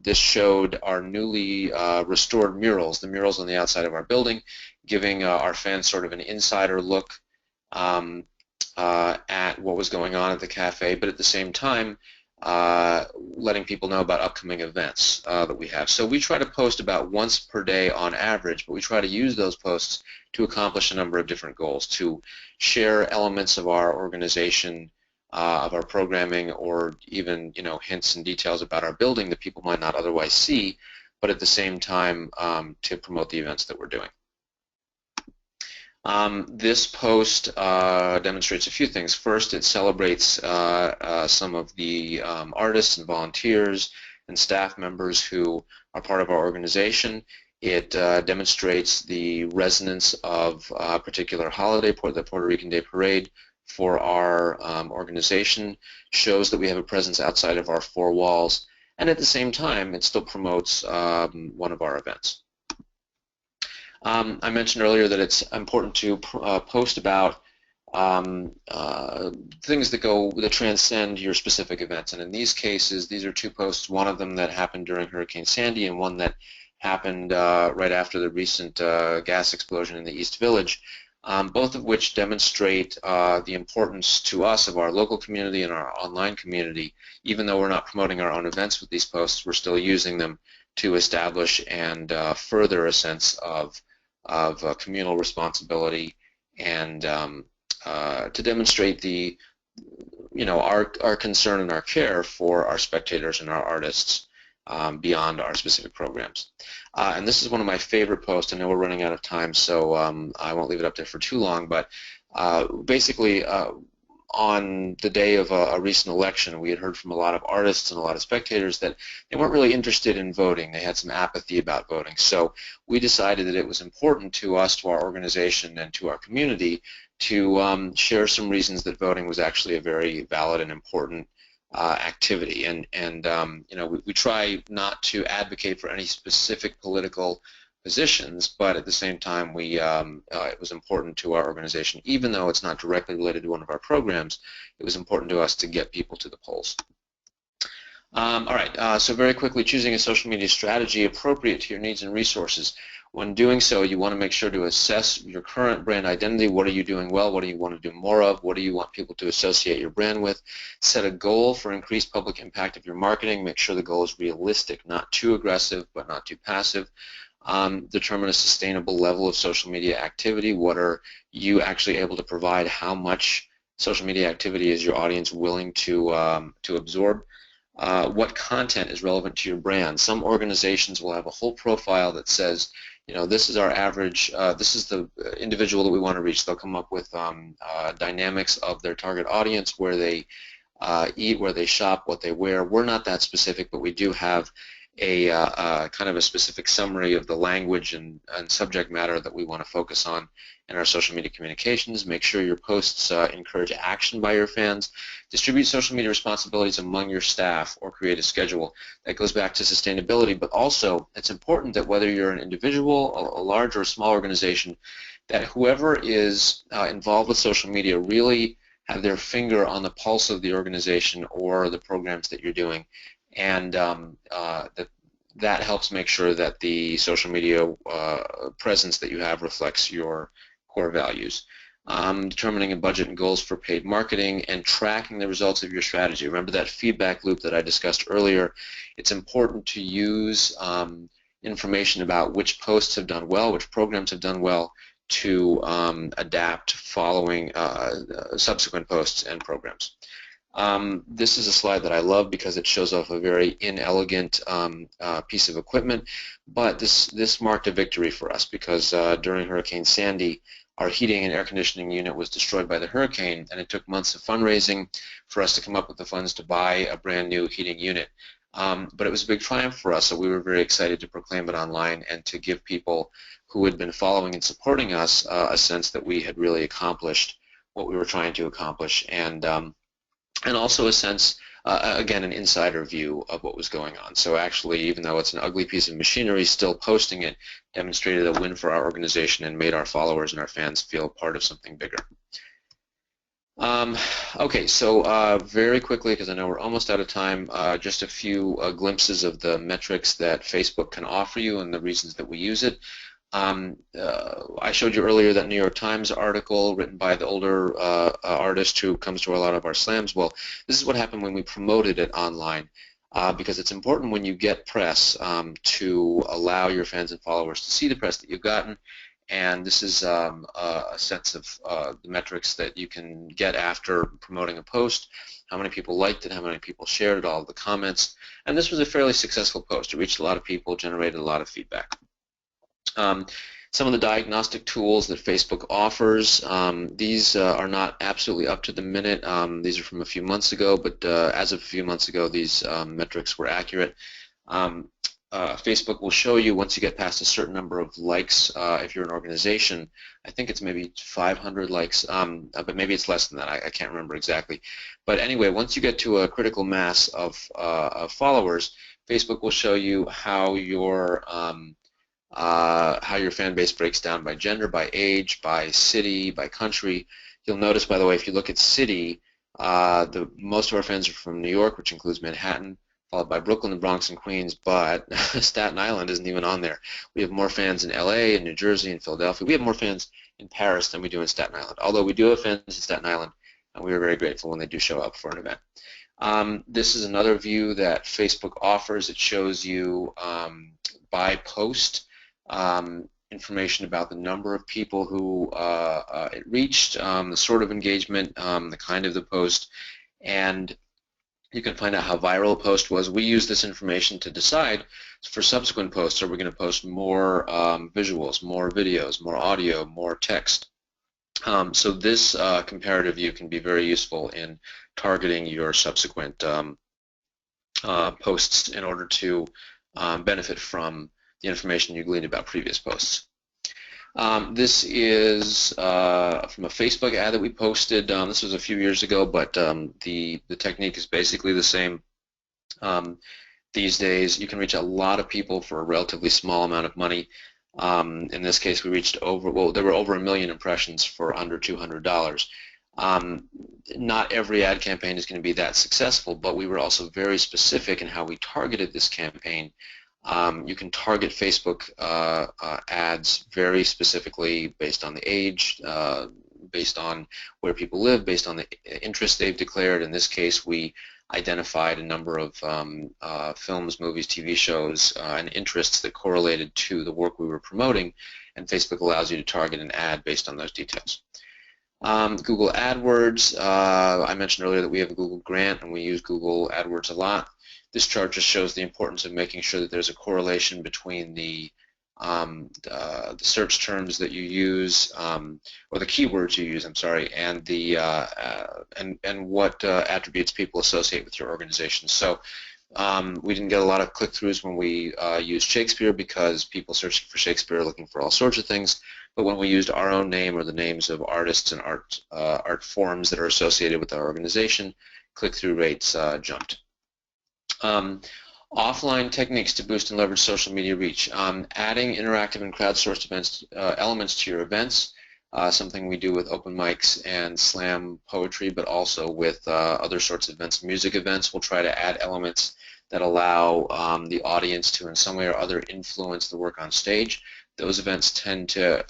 [SPEAKER 2] this showed our newly restored murals, the murals on the outside of our building, giving our fans sort of an insider look at what was going on at the cafe, but at the same time letting people know about upcoming events that we have. So we try to post about once per day on average, but we try to use those posts to accomplish a number of different goals, to share elements of our organization, of our programming, or even hints and details about our building that people might not otherwise see, but at the same time to promote the events that we're doing. This post demonstrates a few things. First, it celebrates some of the artists and volunteers and staff members who are part of our organization. It demonstrates the resonance of a particular holiday, the Puerto Rican Day Parade, for our organization, shows that we have a presence outside of our four walls, and at the same time, it still promotes one of our events. I mentioned earlier that it's important to post about things that transcend your specific events. And in these cases, these are two posts, one of them that happened during Hurricane Sandy and one that happened right after the recent gas explosion in the East Village, both of which demonstrate the importance to us of our local community and our online community. Even though we're not promoting our own events with these posts, we're still using them to establish and further a sense of communal responsibility and to demonstrate our concern and our care for our spectators and our artists beyond our specific programs. And this is one of my favorite posts. I know we're running out of time, so I won't leave it up there for too long, but basically on the day of a recent election, we had heard from a lot of artists and a lot of spectators that they weren't really interested in voting. They had some apathy about voting. So we decided that it was important to us, to our organization, and to our community to share some reasons that voting was actually a very valid and important activity. And we try not to advocate for any specific political positions, but at the same time, it was important to our organization, even though it's not directly related to one of our programs, it was important to us to get people to the polls. All right, so very quickly, choosing a social media strategy appropriate to your needs and resources. When doing so, you want to make sure to assess your current brand identity. What are you doing well? What do you want to do more of? What do you want people to associate your brand with? Set a goal for increased public impact of your marketing. Make sure the goal is realistic, not too aggressive, but not too passive. Determine a sustainable level of social media activity. What are you actually able to provide? How much social media activity is your audience willing to absorb? What content is relevant to your brand? Some organizations will have a whole profile that says, this is our average, this is the individual that we want to reach. They'll come up with dynamics of their target audience, where they eat, where they shop, what they wear. We're not that specific, but we do have a kind of a specific summary of the language and subject matter that we want to focus on in our social media communications. Make sure your posts encourage action by your fans. Distribute social media responsibilities among your staff or create a schedule. That goes back to sustainability, but also it's important that whether you're an individual, a large or a small organization, that whoever is involved with social media really have their finger on the pulse of the organization or the programs that you're doing. And that helps make sure that the social media presence that you have reflects your core values. Determining a budget and goals for paid marketing and tracking the results of your strategy. Remember that feedback loop that I discussed earlier. It's important to use information about which posts have done well, which programs have done well, to adapt following subsequent posts and programs. This is a slide that I love because it shows off a very inelegant piece of equipment, but this marked a victory for us because during Hurricane Sandy, our heating and air conditioning unit was destroyed by the hurricane, and it took months of fundraising for us to come up with the funds to buy a brand new heating unit. But it was a big triumph for us, so we were very excited to proclaim it online and to give people who had been following and supporting us a sense that we had really accomplished what we were trying to accomplish, and also a sense, again, an insider view of what was going on. So actually, even though it's an ugly piece of machinery, still posting it demonstrated a win for our organization and made our followers and our fans feel part of something bigger. Okay, so very quickly, because I know we're almost out of time, just a few glimpses of the metrics that Facebook can offer you and the reasons that we use it. I showed you earlier that New York Times article written by the older artist who comes to a lot of our slams. Well, this is what happened when we promoted it online, because it's important when you get press to allow your fans and followers to see the press that you've gotten. And this is a sense of the metrics that you can get after promoting a post, how many people liked it, how many people shared it, all of the comments. And this was a fairly successful post. It reached a lot of people, generated a lot of feedback. Some of the diagnostic tools that Facebook offers, these are not absolutely up to the minute. These are from a few months ago, but as of a few months ago, these metrics were accurate. Facebook will show you once you get past a certain number of likes, if you're an organization, I think it's maybe 500 likes, but maybe it's less than that. I can't remember exactly. But anyway, once you get to a critical mass of followers, Facebook will show you how your fan base breaks down by gender, by age, by city, by country. You'll notice, by the way, if you look at city, most of our fans are from New York, which includes Manhattan, followed by Brooklyn, the Bronx, and Queens, but Staten Island isn't even on there. We have more fans in LA and New Jersey and Philadelphia. We have more fans in Paris than we do in Staten Island, although we do have fans in Staten Island, and we are very grateful when they do show up for an event. This is another view that Facebook offers. It shows you by post information about the number of people who it reached, the sort of engagement, the kind of the post, and you can find out how viral a post was. We use this information to decide for subsequent posts, are we going to post more visuals, more videos, more audio, more text. So this comparative view can be very useful in targeting your subsequent posts in order to benefit from the information you gleaned about previous posts. This is from a Facebook ad that we posted. This was a few years ago, but the technique is basically the same. These days, you can reach a lot of people for a relatively small amount of money. In this case, we reached there were over 1 million impressions for under $200. Not every ad campaign is going to be that successful, but we were also very specific in how we targeted this campaign. You can target Facebook ads very specifically based on the age, based on where people live, based on the interest they've declared. In this case, we identified a number of films, movies, TV shows, and interests that correlated to the work we were promoting, and Facebook allows you to target an ad based on those details. Google AdWords, I mentioned earlier that we have a Google grant and we use Google AdWords a lot. This chart just shows the importance of making sure that there's a correlation between the search terms that you use, or the keywords you use, I'm sorry, and the and what attributes people associate with your organization. So we didn't get a lot of click-throughs when we used Shakespeare because people searching for Shakespeare are looking for all sorts of things. But when we used our own name or the names of artists and art forms that are associated with our organization, click-through rates jumped. Offline techniques to boost and leverage social media reach. Adding interactive and crowdsourced events, elements to your events, something we do with open mics and slam poetry, but also with other sorts of events. Music events, we'll try to add elements that allow the audience to in some way or other influence the work on stage. Those events tend to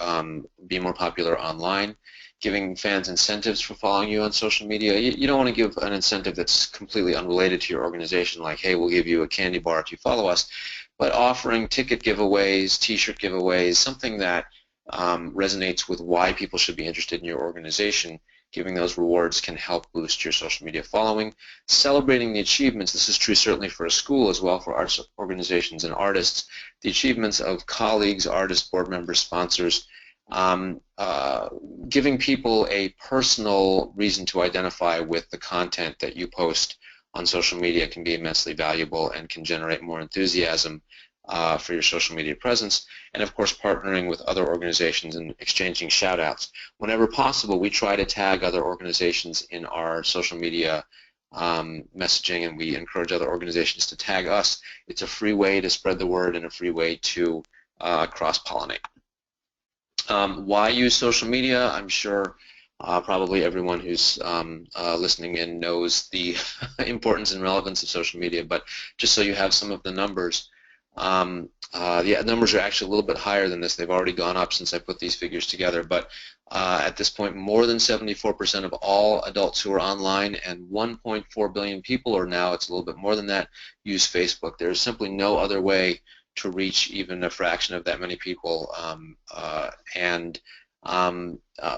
[SPEAKER 2] be more popular online. Giving fans incentives for following you on social media. You don't want to give an incentive that's completely unrelated to your organization, like, hey, we'll give you a candy bar if you follow us, but offering ticket giveaways, t-shirt giveaways, something that resonates with why people should be interested in your organization. Giving those rewards can help boost your social media following. Celebrating the achievements, this is true certainly for a school as well for arts organizations and artists, the achievements of colleagues, artists, board members, sponsors. Giving people a personal reason to identify with the content that you post on social media can be immensely valuable and can generate more enthusiasm for your social media presence. And of course, partnering with other organizations and exchanging shout-outs. Whenever possible, we try to tag other organizations in our social media messaging, and we encourage other organizations to tag us. It's a free way to spread the word and a free way to cross-pollinate. Why use social media? I'm sure probably everyone who's listening in knows the importance and relevance of social media, but just so you have some of the numbers, the numbers are actually a little bit higher than this. They've already gone up since I put these figures together, but at this point, more than 74% of all adults who are online and 1.4 billion people, or now it's a little bit more than that, use Facebook. There's simply no other way to reach even a fraction of that many people.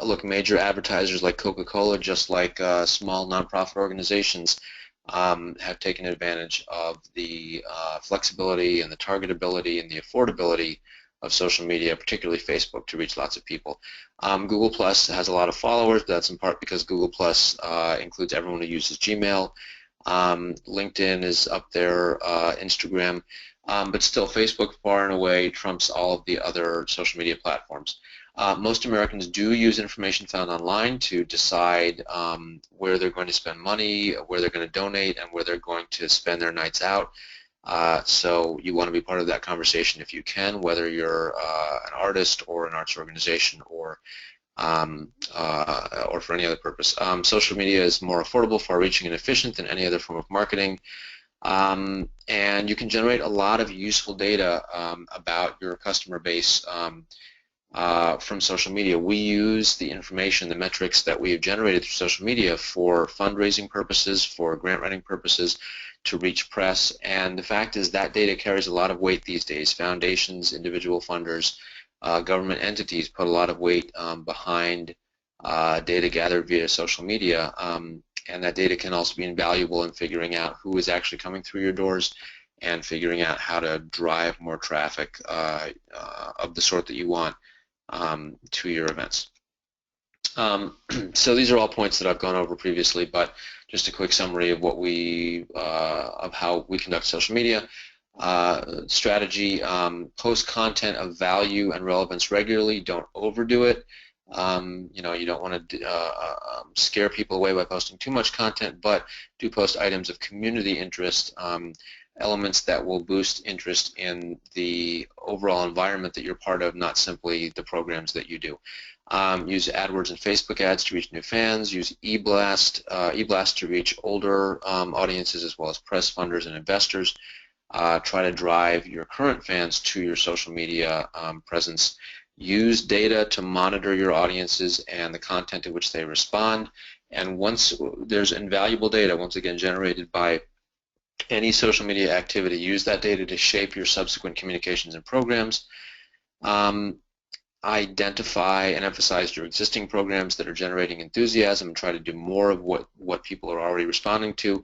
[SPEAKER 2] Look, major advertisers like Coca-Cola, just like small nonprofit organizations, have taken advantage of the flexibility and the targetability and the affordability of social media, particularly Facebook, to reach lots of people. Google Plus has a lot of followers, but that's in part because Google Plus includes everyone who uses Gmail. LinkedIn is up there, Instagram. But still, Facebook far and away trumps all of the other social media platforms. Most Americans do use information found online to decide where they're going to spend money, where they're going to donate, and where they're going to spend their nights out. So you want to be part of that conversation if you can, whether you're an artist or an arts organization or or for any other purpose. Social media is more affordable, far-reaching, and efficient than any other form of marketing. And you can generate a lot of useful data about your customer base from social media. We use the information, the metrics that we have generated through social media for fundraising purposes, for grant writing purposes, to reach press. And the fact is that data carries a lot of weight these days. Foundations, individual funders, government entities put a lot of weight behind data gathered via social media. And that data can also be invaluable in figuring out who is actually coming through your doors and figuring out how to drive more traffic of the sort that you want to your events. So these are all points that I've gone over previously, but just a quick summary of what of how we conduct social media. Strategy: post content of value and relevance regularly. Don't overdo it. You know, you don't want to scare people away by posting too much content, but do post items of community interest, elements that will boost interest in the overall environment that you're part of, not simply the programs that you do. Use AdWords and Facebook ads to reach new fans. Use eBlast to reach older audiences as well as press funders and investors. Try to drive your current fans to your social media presence. Use data to monitor your audiences and the content to which they respond. And once there's invaluable data, once again generated by any social media activity, use that data to shape your subsequent communications and programs. Identify and emphasize your existing programs that are generating enthusiasm and try to do more of what people are already responding to.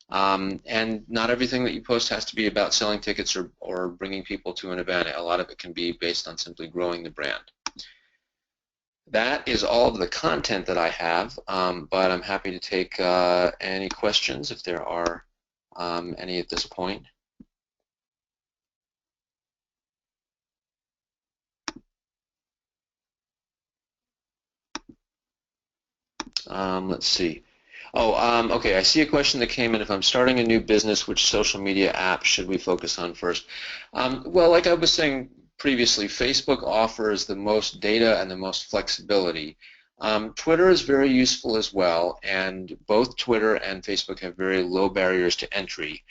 [SPEAKER 2] And not everything that you post has to be about selling tickets or bringing people to an event. A lot of it can be based on simply growing the brand. That is all of the content that I have, but I'm happy to take any questions if there are any at this point. Let's see. Oh, okay, I see a question that came in. If I'm starting a new business, which social media app should we focus on first? Well, like I was saying previously, Facebook offers the most data and the most flexibility. Twitter is very useful as well, and both Twitter and Facebook have very low barriers to entry,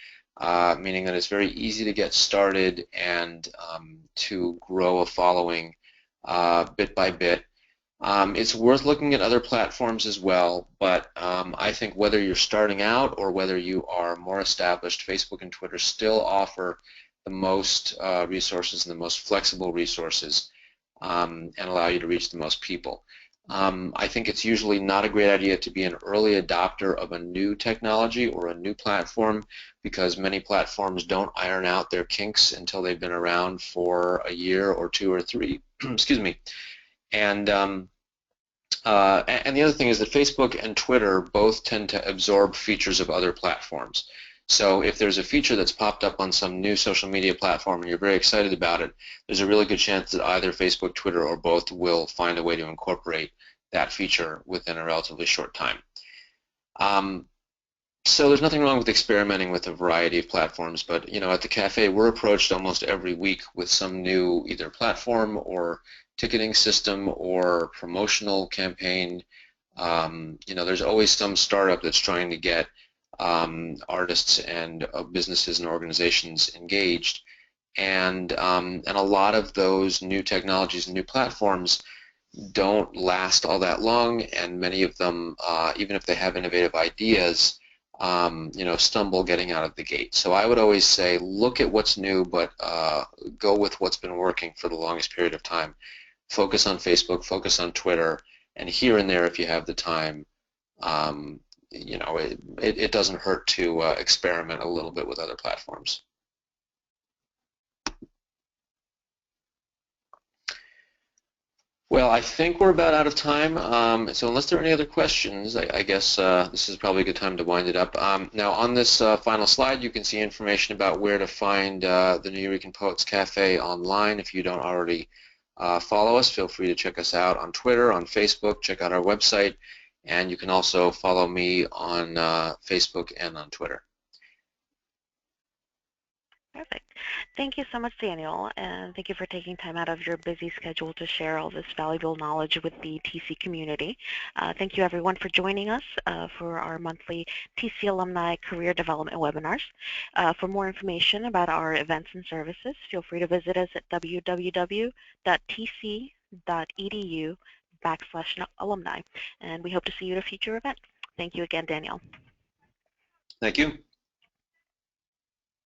[SPEAKER 2] meaning that it's very easy to get started and to grow a following bit by bit. It's worth looking at other platforms as well, but I think whether you're starting out or whether you are more established, Facebook and Twitter still offer the most resources and the most flexible resources and allow you to reach the most people. I think it's usually not a great idea to be an early adopter of a new technology or a new platform, because many platforms don't iron out their kinks until they've been around for a year or two or three. Excuse me. And the other thing is that Facebook and Twitter both tend to absorb features of other platforms. So if there's a feature that's popped up on some new social media platform and you're very excited about it, there's a really good chance that either Facebook, Twitter, or both will find a way to incorporate that feature within a relatively short time. So there's nothing wrong with experimenting with a variety of platforms, but you know, at the cafe we're approached almost every week with some new either platform or ticketing system or promotional campaign. You know, there's always some startup that's trying to get artists and businesses and organizations engaged, and a lot of those new technologies and new platforms don't last all that long, and many of them, even if they have innovative ideas, you know, stumble getting out of the gate. So I would always say look at what's new, but go with what's been working for the longest period of time. Focus on Facebook, focus on Twitter, and here and there, if you have the time, you know, it doesn't hurt to experiment a little bit with other platforms. Well, I think we're about out of time, so unless there are any other questions, I guess this is probably a good time to wind it up. Now, on this final slide, you can see information about where to find the Nuyorican Poets Cafe online. If you don't already follow us, feel free to check us out on Twitter, on Facebook, check out our website, and you can also follow me on Facebook and on Twitter.
[SPEAKER 1] Perfect. Thank you so much, Daniel, and thank you for taking time out of your busy schedule to share all this valuable knowledge with the TC community. Thank you, everyone, for joining us for our monthly TC Alumni Career Development webinars. For more information about our events and services, feel free to visit us at www.tc.edu/alumni, and we hope to see you at a future event. Thank you again, Daniel.
[SPEAKER 2] Thank you.